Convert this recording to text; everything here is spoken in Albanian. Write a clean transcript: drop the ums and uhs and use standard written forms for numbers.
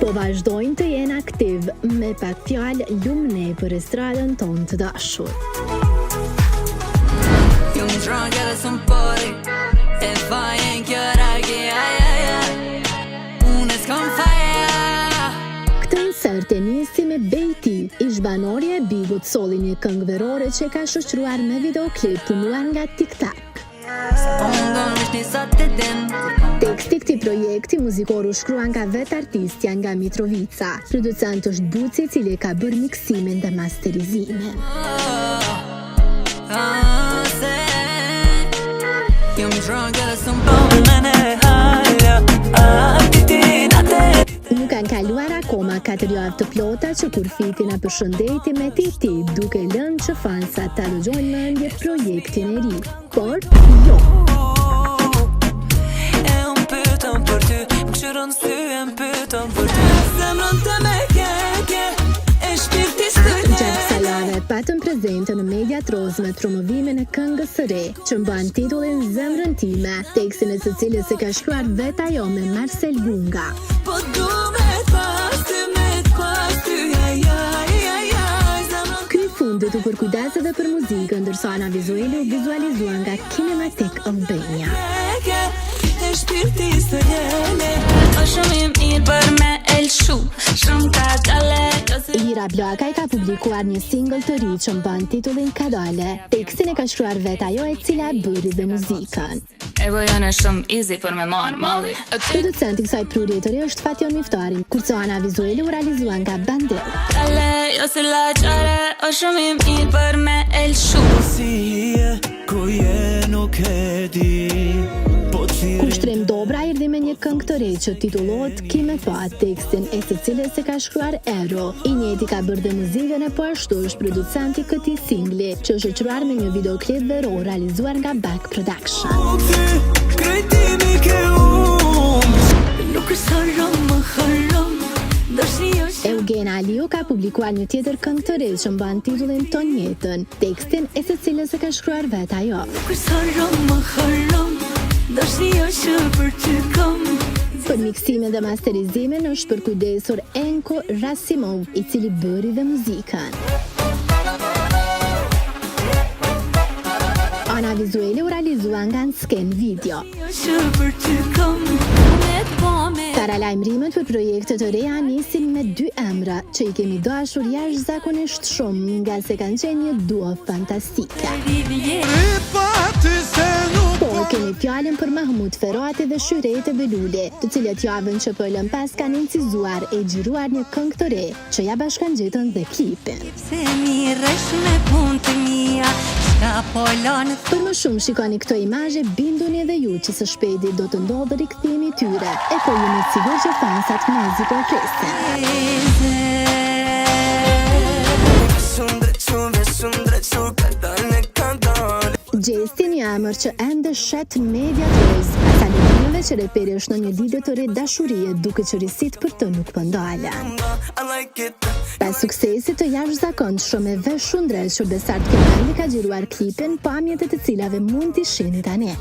po vazhdojnë të jenë aktiv me pak fjalë lumne për estradën tonë të dashur. Këtë insert e nisi me Bejti, ish banorja e Bigut solli një këngë verore që ka shoqëruar me videoklip punuar nga TikTok. Teksti këtij projekti muzikor u shkruan nga vetë artistja nga Mitrovica. Producent është Buci, i cili ka bërë miksimin dhe masterizimin. Nuk kanë kaluar akoma 4 javë të plota që Kurfiti na përshëndeti me Titi, duke lënë që fansat ta dëgjojnë me mendje projektin e ri. Por jo. Gjatë kësaj jave patëm prezente në mediat roz me promovimin e këngës së re, që mban titullin Zemrën time, tekstin e së cilës e ka shkruar vetë ajo me Marcel Gunga. Ky fundit u përkujdes edhe për muzikën, ndërsa Ana Vizueli u vizualizua nga Kinematic Albania. Lira Blaka ka publikuar një single të ri që mban titullin Kadale. Tekstin e ka shkruar vetë ajo e cila bëri dhe muzikën. Producenti i kësaj prurje të re është Fation Miftari, kurse Ana Vizueli u realizua nga Bandel. Kushtrim Dobra erdhi me një këngë të re që titullohet Ki me pa, tekstin e së cilës e ka shkruar Ero. I njëjti ka bërë dhe muzikën e po ashtu është producenti këtij singli, që është shoqëruar me një videoklip veror realizuar nga Back Production. Eugen Aliu ka publikuar një tjetër këngë të re që mban titullin Ton jetën, tekstin e së cilës e ka shkruar vetë ajo. Për miksimin dhe masterizimin është përkujdesur Enko Rasimov, i cili bëri dhe muzikën. Ana Vizueli u realizua nga Sken Video. Paralajmërimet për projekte të reja nisin me 2 emra që i kemi dashur jashtëzakonisht shumë, nga se kanë qenë një duo fantastike. Po, kemi fjalën për Mahmud Ferati dhe Shyrete Beluli, të cilët javën që po lëm pas kanë incizuar e xhiruar një këngë të re, që ja bashkangjetën dhe klipin. Për më shumë shikoni këto imazhe, binduni edhe ju që së shpejti do të ndodhë rikthimi i tyre, e po jeni të sigurt që fansat mezi po presin. Gjesti një emër që ende shet mediat roz, asa në që reperi është në një lidhje të re dashurie, duke që risit për të nuk pëndalen. Pas suksesit të jashtëzakonshëm e vesh shundres, Shërbesart Kemalli ka xhiruar klipin, pamjet e të cilave mund t'i shihni tani.